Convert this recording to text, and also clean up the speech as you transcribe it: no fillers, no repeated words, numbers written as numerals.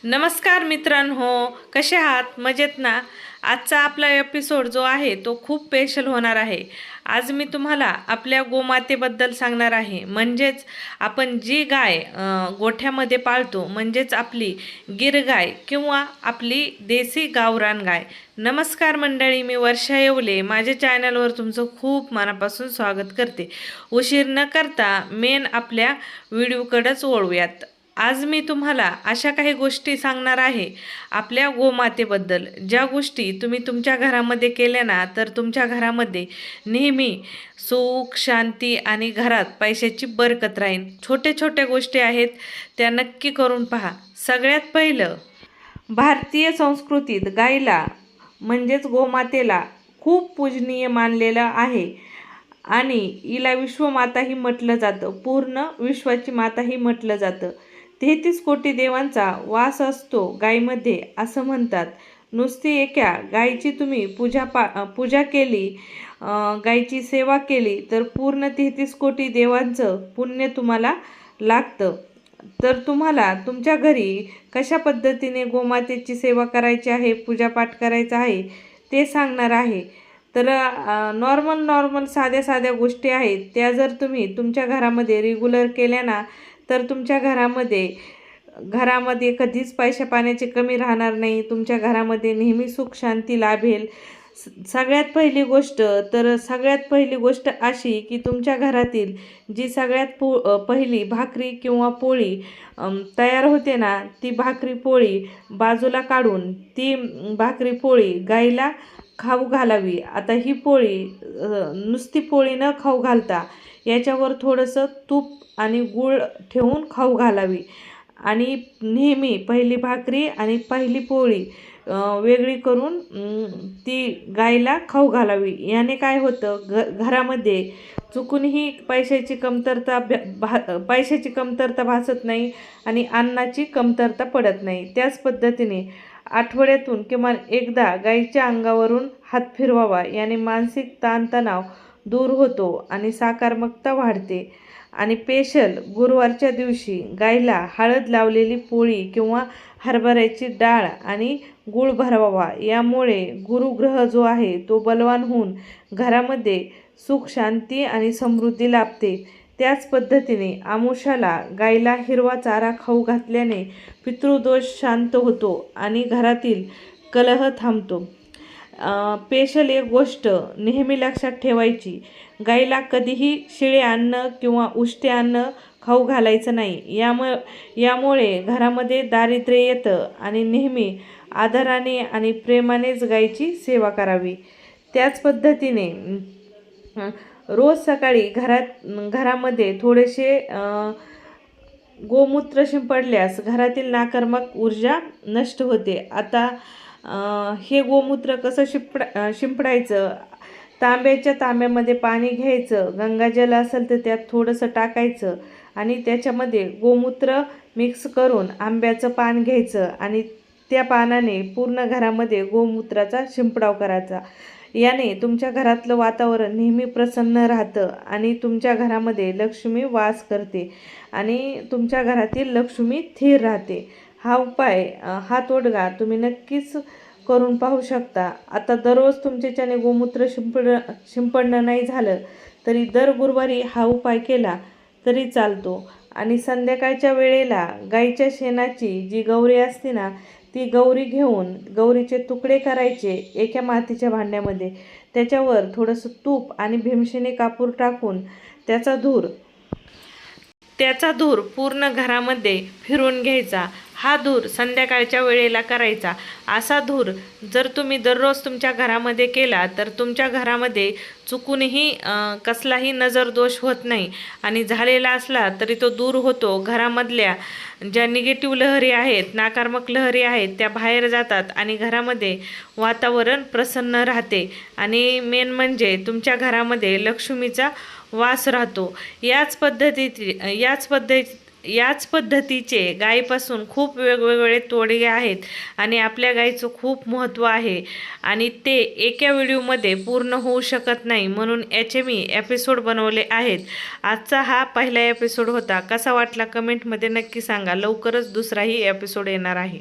नमस्कार मित्रांनो, कसे आहात? मजेत ना? आजचा आपला एपिसोड जो आहे तो खूप स्पेशल होणार आहे. आज मी तुम्हाला आपल्या गोमातेबद्दल सांगणार आहे. म्हणजेच आपण जी गाय गोठ्यामध्ये पाळतो, म्हणजेच आपली गिर गाय किंवा आपली देसी गावरान गाय. नमस्कार मंडळी, मी वर्षा येवले. माझ्या चॅनलवर तुमचं खूप मनापासून स्वागत करते. उशीर न करता मेन आपल्या व्हिडिओकडेच वळूयात. आज मी तुम्हाला अशा काही गोष्टी सांगणार आहे आपल्या गोमातेबद्दल, ज्या गोष्टी तुम्ही तुमच्या घरामध्ये केल्या ना तर तुमच्या घरामध्ये नेहमी सुख शांती आणि घरात पैशाची बरकत राहील. छोटे छोट्या गोष्टी आहेत, त्या नक्की करून पहा. सगळ्यात पहिलं, भारतीय संस्कृतीत गाईला म्हणजेच गोमातेला खूप पूजनीय मानलेलं आहे आणि हिला विश्वमाताही म्हटलं जातं, पूर्ण विश्वाची माताही म्हटलं जातं. 33 कोटी देवांचा वास असतो गायीमध्ये असं म्हणतात. नुसती एका गायीची तुम्ही पूजा केली, गायीची सेवा केली तर पूर्ण 33 कोटी देवांचं पुण्य तुम्हाला लागतं. तर तुम्हाला तुमच्या घरी कशा पद्धतीने गोमातेची सेवा करायची आहे, पूजापाठ करायचा आहे ते सांगणार आहे. तर नॉर्मल साध्या साध्या गोष्टी आहेत, त्या जर तुम्ही तुमच्या घरामध्ये रेग्युलर केल्या ना तर तुमच्या घरामध्ये कधीच पैशा पाण्याची कमी राहणार नाही. तुमच्या घरामध्ये नेहमी सुख शांती लाभेल. सगळ्यात पहिली गोष्ट अशी की तुमच्या घरातील जी सगळ्यात पहिली भाकरी किंवा पोळी तयार होते ना, ती भाकरी पोळी बाजूला काढून ती भाकरी पोळी गाईला खाऊ घालावी. आता ही पोळी नुसती पोळी न खाऊ घालता याच्यावर थोडंसं तूप आणि गूळ ठेवून खाऊ घालावी आणि नेहमी पहिली भाकरी आणि पहिली पोळी वेगळी करून ती गायला खाऊ घालावी. याने काय होतं, घरामध्ये चुकूनही पैशाची कमतरता भासत नाही आणि अन्नाची कमतरता पडत नाही. त्याच पद्धतीने आठवड्यातून किमान एकदा गायीच्या अंगावरून हात फिरवावा. याने मानसिक ताणतणाव दूर होतो आणि सकारात्मकता वाढते. आणि स्पेशल गुरुवारच्या दिवशी गायला हळद लावलेली पोळी किंवा हरभऱ्याची डाळ आणि गूळ भरवावा. यामुळे गुरुग्रह जो आहे तो बलवान होऊन घरामध्ये सुख शांती आणि समृद्धी लाभते. त्याच पद्धतीने आमुषाला गायला हिरवा चारा खाऊ घातल्याने पितृदोष शांत होतो आणि घरातील कलह थांबतो. स्पेशल एक गोष्ट नेहमी लक्षात ठेवायची, गाईला कधीही शिळे अन्न किंवा उष्टे अन्न खाऊ घालायचं नाही. यामुळे घरामध्ये दारिद्र्य येतं आणि नेहमी आदराने आणि प्रेमानेच गाईची सेवा करावी. त्याच पद्धतीने रोज सकाळी घरामध्ये थोडेसे गोमूत्र शिंपडल्यास घरातील नकारात्मक ऊर्जा नष्ट होते. आता हे गोमूत्र कसं शिंपडायचं, तांब्यामध्ये पाणी घ्यायचं, गंगाजल असेल तर त्यात थोडंसं टाकायचं आणि त्याच्यामध्ये गोमूत्र मिक्स करून आंब्याचं पान घ्यायचं आणि त्या पानाने पूर्ण घरामध्ये गोमूत्राचा शिंपडाव करायचा. याने तुमच्या घरातलं वातावरण नेहमी प्रसन्न राहतं आणि तुमच्या घरामध्ये लक्ष्मी वास करते आणि तुमच्या घरातील लक्ष्मी स्थिर राहते. हा तोडगा तुम्ही नक्कीच करून पाहू शकता. आता दररोज तुमच्याच्याने गोमूत्र शिंपडणं नाही झालं तरी दर गुरुवारी हा उपाय केला तरी चालतो. आणि संध्याकाळच्या वेळेला गाईच्या शेणाची जी गौरी असते ना, ती गौरी घेऊन गौरीचे तुकडे करायचे एका मातीच्या भांड्यामध्ये. त्याच्यावर थोडंसं तूप आणि भीमसेनी कापूर टाकून त्याचा धूर पूर्ण घरामध्ये फिरवून घ्यायचा. हा धूर संध्याकाळच्या वेळेला करायचा. असा धूर जर तुम्ही दररोज तुमच्या घरामध्ये केला तर तुमच्या घरामध्ये चुकूनही कसलाही नजरदोष होत नाही आणि झालेला असला तरी तो दूर होतो. घरामधल्या ज्या निगेटिव्ह लहरी आहेत, नकारात्मक लहरी आहेत, त्या बाहेर जातात आणि घरामध्ये वातावरण प्रसन्न राहते आणि मेन म्हणजे तुमच्या घरामध्ये लक्ष्मीचा वास राहतो. याच याच पद्धतीचे गायीपासून खूप वेगवेगळे तोडगे आहेत आणि आपल्या गायीचं खूप महत्त्व आहे आणि ते एका व्हिडिओमध्ये पूर्ण होऊ शकत नाही, म्हणून याचे मी एपिसोड बनवले आहेत. आजचा हा पहिला एपिसोड होता. कसा वाटला कमेंटमध्ये नक्की सांगा. लवकरच दुसराही एपिसोड येणार आहे.